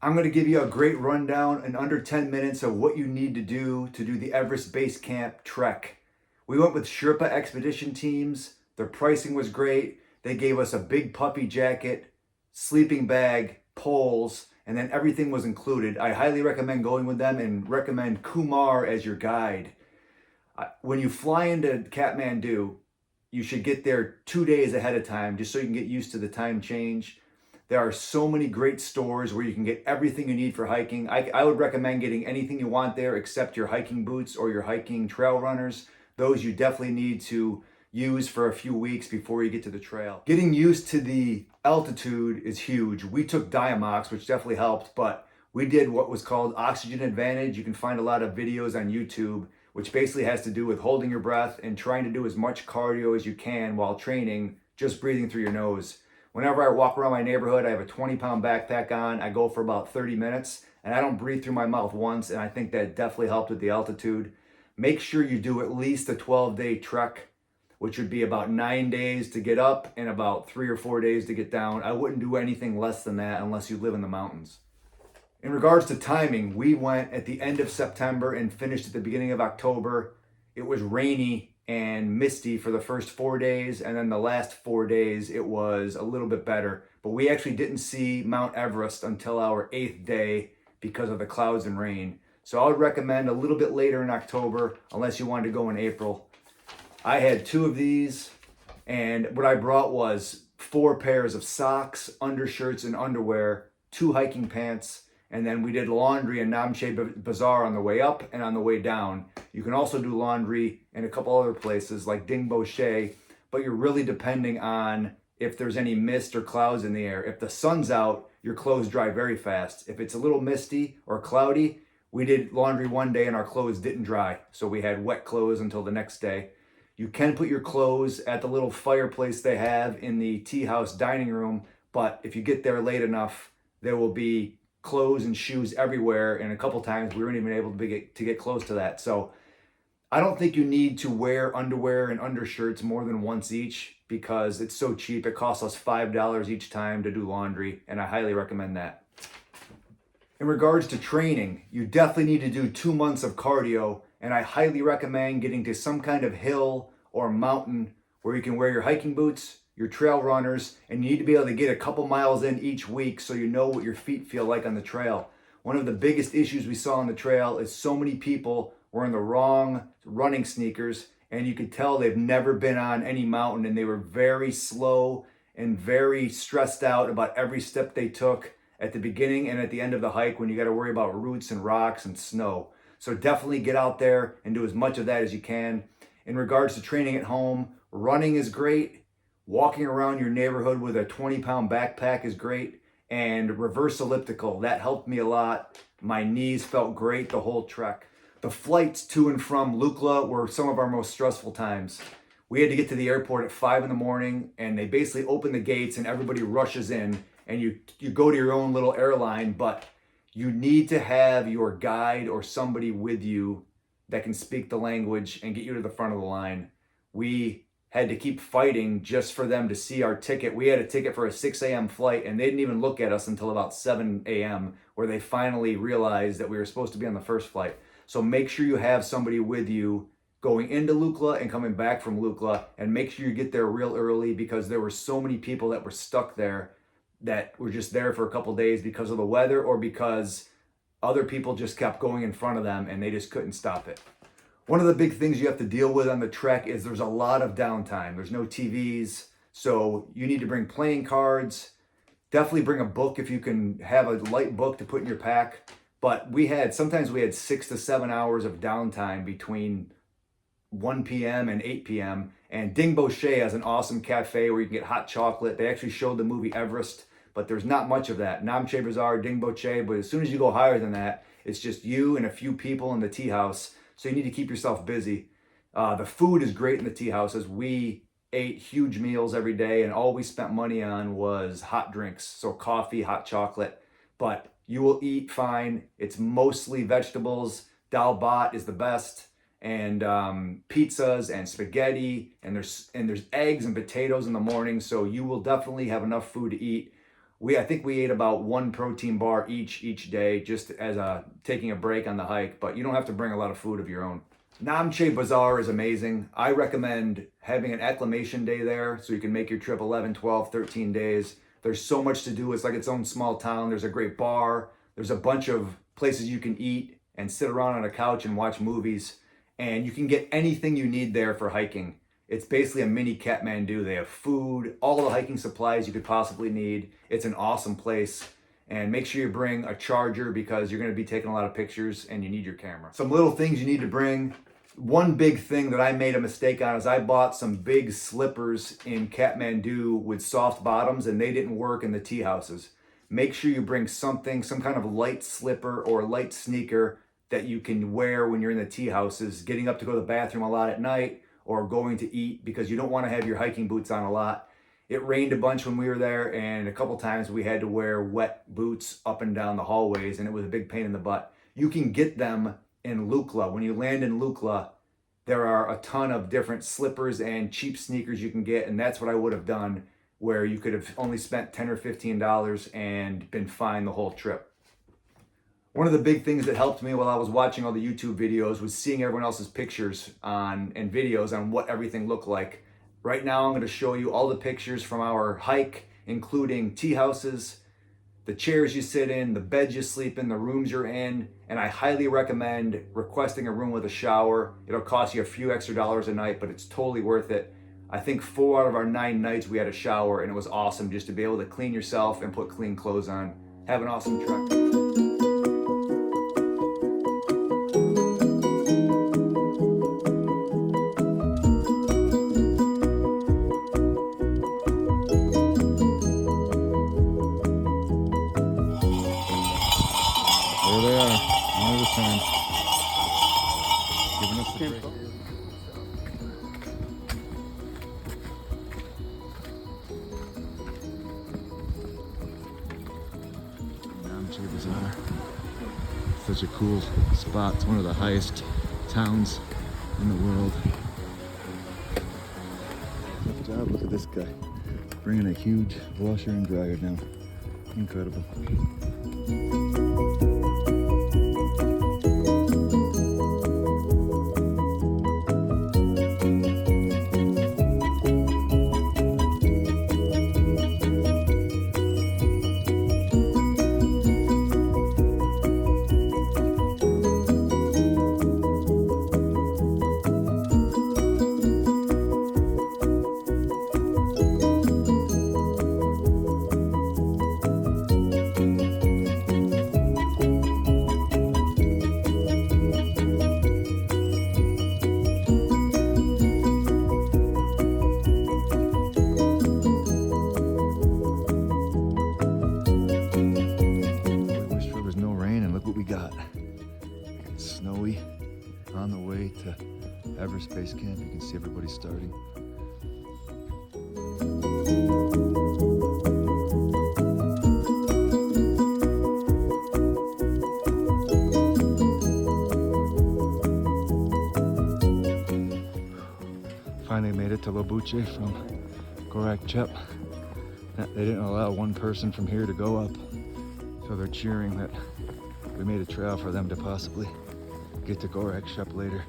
I'm going to give you a great rundown in under 10 minutes of what you need to do the Everest Base Camp trek. We went with Sherpa expedition teams. Their pricing was great. They gave us a big puffy jacket, sleeping bag, poles, and then everything was included. I highly recommend going with them and recommend Kumar as your guide. When you fly into Kathmandu, you should get there 2 days ahead of time just so you can get used to the time change. There are so many great stores where you can get everything you need for hiking. I would recommend getting anything you want there except your hiking boots or your hiking trail runners. Those you definitely need to use for a few weeks before you get to the trail. Getting used to the altitude is huge. We took Diamox, which definitely helped, but we did what was called Oxygen Advantage. You can find a lot of videos on YouTube, which basically has to do with holding your breath and trying to do as much cardio as you can while training, just breathing through your nose. Whenever I walk around my neighborhood, I have a 20-pound backpack on. I go for about 30 minutes and I don't breathe through my mouth once, and I think that definitely helped with the altitude. Make sure you do at least a 12-day trek, which would be about 9 days to get up and about 3 or 4 days to get down. I wouldn't do anything less than that unless you live in the mountains. In regards to timing, we went at the end of September and finished at the beginning of October. It was rainy and misty for the first 4 days, and then the last 4 days it was a little bit better. But we actually didn't see Mount Everest until our 8th day because of the clouds and rain. So I would recommend a little bit later in October unless you wanted to go in April. I had 2 of these, and what I brought was 4 pairs of socks, undershirts, and underwear, 2 hiking pants, and then we did laundry in Namche Bazaar on the way up and on the way down. You can also do laundry in a couple other places like Ding Bochet, but you're really depending on if there's any mist or clouds in the air. If the sun's out, your clothes dry very fast. If it's a little misty or cloudy, we did laundry one day and our clothes didn't dry, so we had wet clothes until the next day. You can put your clothes at the little fireplace they have in the tea house dining room, but if you get there late enough, there will be clothes and shoes everywhere, and a couple times we weren't even able to get close to that. So I don't think you need to wear underwear and undershirts more than once each because it's so cheap. It costs us $5 each time to do laundry, and I highly recommend that. In regards to training, you definitely need to do 2 months of cardio, and I highly recommend getting to some kind of hill or mountain where you can wear your hiking boots, your trail runners, and you need to be able to get a couple miles in each week so you know what your feet feel like on the trail. One of the biggest issues we saw on the trail is so many people were in the wrong running sneakers, and you could tell they've never been on any mountain, and they were very slow and very stressed out about every step they took at the beginning and at the end of the hike when you got to worry about roots and rocks and snow. So definitely get out there and do as much of that as you can. In regards to training at home, running is great. Walking around your neighborhood with a 20-pound backpack is great. And reverse elliptical, that helped me a lot. My knees felt great the whole trek. The flights to and from Lukla were some of our most stressful times. We had to get to the airport at 5 in the morning, and they basically open the gates and everybody rushes in, and you go to your own little airline, but you need to have your guide or somebody with you that can speak the language and get you to the front of the line. We had to keep fighting just for them to see our ticket. We had a ticket for a 6 a.m. flight, and they didn't even look at us until about 7 a.m., where they finally realized that we were supposed to be on the first flight. So make sure you have somebody with you going into Lukla and coming back from Lukla, and make sure you get there real early because there were so many people that were stuck there that were just there for a couple days because of the weather or because other people just kept going in front of them and they just couldn't stop it. One of the big things you have to deal with on the trek is there's a lot of downtime. There's no TVs, so you need to bring playing cards. Definitely bring a book if you can have a light book to put in your pack. But sometimes we had 6 to 7 hours of downtime between 1 p.m. and 8 p.m. And Ding Bochet has an awesome cafe where you can get hot chocolate. They actually showed the movie Everest, but there's not much of that. Namche Bazaar, Ding Bochet, but as soon as you go higher than that, it's just you and a few people in the tea house. So you need to keep yourself busy. The food is great in the tea houses. We ate huge meals every day, and all we spent money on was hot drinks. So coffee, hot chocolate, but you will eat fine. It's mostly vegetables. Dal bhat is the best, and pizzas and spaghetti, and there's eggs and potatoes in the morning. So you will definitely have enough food to eat. I think we ate about one protein bar each day, just as taking a break on the hike, but you don't have to bring a lot of food of your own. Namche Bazaar is amazing. I recommend having an acclimation day there so you can make your trip 11, 12, 13 days. There's so much to do. It's like its own small town. There's a great bar. There's a bunch of places you can eat and sit around on a couch and watch movies. And you can get anything you need there for hiking. It's basically a mini Kathmandu. They have food, all the hiking supplies you could possibly need. It's an awesome place. And make sure you bring a charger because you're going to be taking a lot of pictures and you need your camera. Some little things you need to bring. One big thing that I made a mistake on is I bought some big slippers in Kathmandu with soft bottoms and they didn't work in the tea houses. Make sure you bring something, some kind of light slipper or light sneaker that you can wear when you're in the tea houses, getting up to go to the bathroom a lot at night or going to eat, because you don't want to have your hiking boots on a lot. It rained a bunch when we were there, and a couple times we had to wear wet boots up and down the hallways, and it was a big pain in the butt. You can get them in Lukla. When you land in Lukla, there are a ton of different slippers and cheap sneakers you can get, and that's what I would have done, where you could have only spent $10 or $15 and been fine the whole trip. One of the big things that helped me while I was watching all the YouTube videos was seeing everyone else's pictures and videos on what everything looked like. Right now I'm going to show you all the pictures from our hike, including tea houses, the chairs you sit in, the beds you sleep in, the rooms you're in, and I highly recommend requesting a room with a shower. It'll cost you a few extra dollars a night, but it's totally worth it. I think 4 out of our 9 nights we had a shower, and it was awesome just to be able to clean yourself and put clean clothes on. Have an awesome trek. There they are, one at a time, giving us the break. Namche Bazaar, such a cool spot. It's one of the highest towns in the world. Good job, look at this guy, bringing a huge washer and dryer down. Incredible. Snowy on the way to Everest Base Camp. You can see everybody starting. Finally made it to Lobuche from Gorak Chep. They didn't allow one person from here to go up, so they're cheering that we made a trail for them to possibly get to Gorak Chep later.